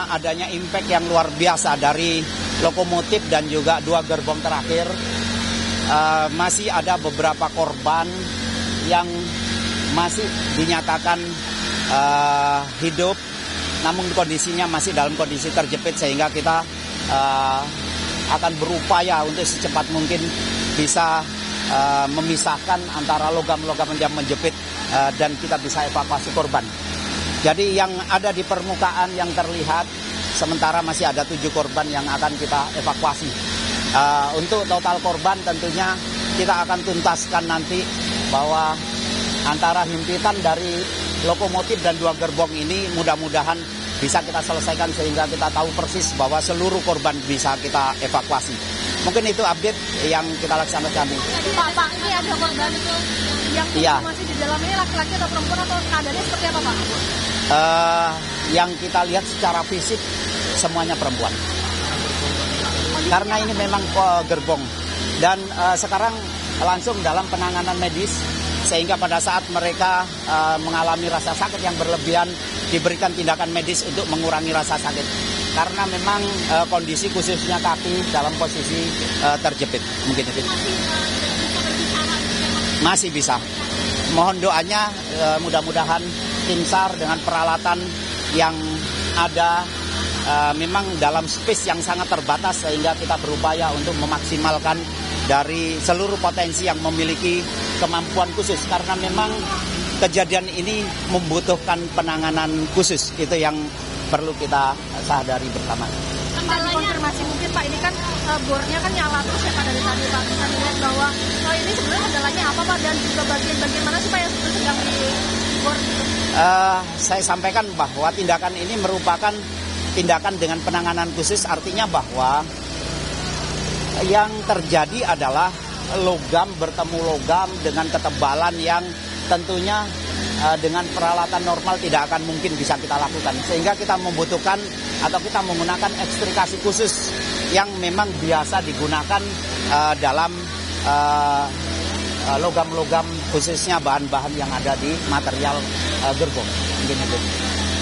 Adanya impact yang luar biasa dari lokomotif dan juga 2 gerbong terakhir, masih ada beberapa korban yang masih dinyatakan hidup, namun kondisinya masih dalam kondisi terjepit, sehingga kita akan berupaya untuk secepat mungkin bisa memisahkan antara logam-logam yang menjepit dan kita bisa evakuasi korban. Jadi yang ada di permukaan yang terlihat, sementara masih ada 7 korban yang akan kita evakuasi. Untuk total korban tentunya kita akan tuntaskan nanti, bahwa antara himpitan dari lokomotif dan 2 gerbong ini mudah-mudahan bisa kita selesaikan sehingga kita tahu persis bahwa seluruh korban bisa kita evakuasi. Mungkin itu update yang kita laksanakan. Pak, ini ada korban itu yang masih di dalam ini laki-laki atau perempuan atau keadaannya seperti apa, Pak? Yang kita lihat secara fisik semuanya perempuan. Karena ini memang gerbong dan sekarang langsung dalam penanganan medis, sehingga pada saat mereka mengalami rasa sakit yang berlebihan diberikan tindakan medis untuk mengurangi rasa sakit. Karena memang kondisi khususnya kaki dalam posisi terjepit. Mungkin itu. Masih bisa. Mohon doanya mudah-mudahan tim SAR dengan peralatan yang ada memang dalam space yang sangat terbatas, sehingga kita berupaya untuk memaksimalkan dari seluruh potensi yang memiliki kemampuan khusus, karena memang kejadian ini membutuhkan penanganan khusus. Itu yang perlu kita sadari bersama. Konfirmasi mungkin Pak, ini kan bornya kan nyala terus ya Pak dari tadi Pak. Kita lihat bahwa ini sebenarnya kendalanya apa Pak, dan juga bagian-bagian mana sih Pak yang sedang di bor? Saya sampaikan bahwa tindakan ini merupakan tindakan dengan penanganan khusus, artinya bahwa yang terjadi adalah logam bertemu logam dengan ketebalan yang tentunya dengan peralatan normal tidak akan mungkin bisa kita lakukan, sehingga kita membutuhkan atau kita menggunakan ekstrikasi khusus yang memang biasa digunakan dalam logam-logam, khususnya bahan-bahan yang ada di material gerbong.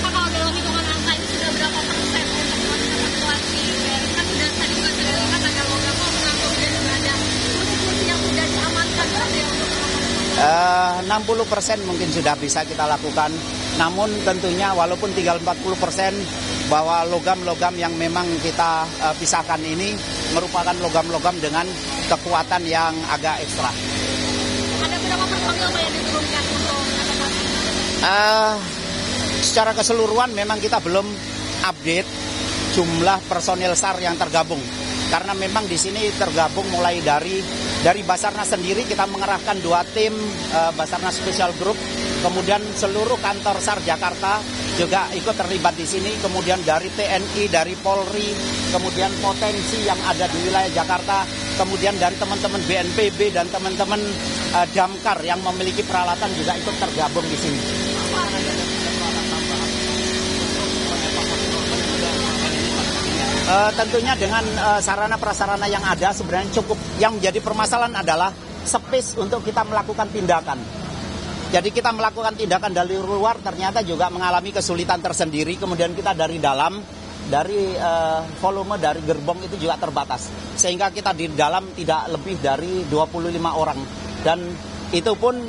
Pak, kalau dalam hitungan angka ini sudah berapa persen untuk evakuasi? Kan sudah tadi juga saya lihat ada logam kemudian juga ada kursi-kursi yang sudah diamankan ya untuk 60% mungkin sudah bisa kita lakukan. Namun tentunya walaupun tinggal 40%, bahwa logam-logam yang memang kita pisahkan ini merupakan logam-logam dengan kekuatan yang agak ekstra. Ada berapa personil yang diturunkan untuk evakuasi? Secara keseluruhan memang kita belum update jumlah personil SAR yang tergabung. Karena memang di sini tergabung mulai dari Basarnas sendiri, kita mengerahkan 2 tim Basarnas Special Group, kemudian seluruh kantor SAR Jakarta juga ikut terlibat di sini, kemudian dari TNI, dari Polri, kemudian potensi yang ada di wilayah Jakarta, kemudian dari teman-teman BNPB dan teman-teman Damkar yang memiliki peralatan juga ikut tergabung di sini. Tentunya dengan sarana prasarana yang ada sebenarnya cukup. Yang menjadi permasalahan adalah space untuk kita melakukan tindakan. Jadi kita melakukan tindakan dari luar ternyata juga mengalami kesulitan tersendiri. Kemudian kita dari dalam, dari volume dari gerbong itu juga terbatas. Sehingga kita di dalam tidak lebih dari 25 orang. Dan itu pun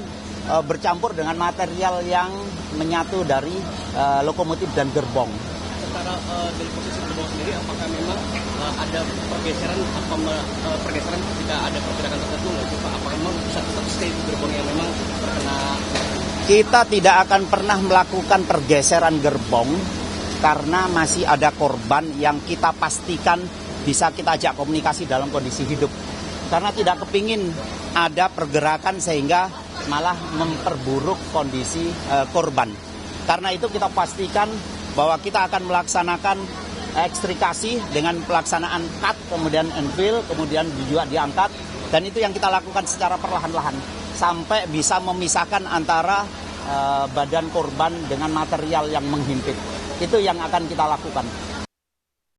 bercampur dengan material yang menyatu dari lokomotif dan gerbong. Secara dari posisi gerbong sendiri, apakah memang ada pergeseran ketika ada pergerakan tertentu nggak sih Pak? Apakah memang bisa tetap stay di gerbong yang memang terkena? Kita tidak akan pernah melakukan pergeseran gerbong karena masih ada korban yang kita pastikan bisa kita ajak komunikasi dalam kondisi hidup. Karena tidak kepingin ada pergerakan sehingga malah memperburuk kondisi korban. Karena itu kita pastikan bahwa kita akan melaksanakan ekstrikasi dengan pelaksanaan cut, kemudian enfill, kemudian juga diangkat. Dan itu yang kita lakukan secara perlahan-lahan sampai bisa memisahkan antara badan korban dengan material yang menghimpit. Itu yang akan kita lakukan.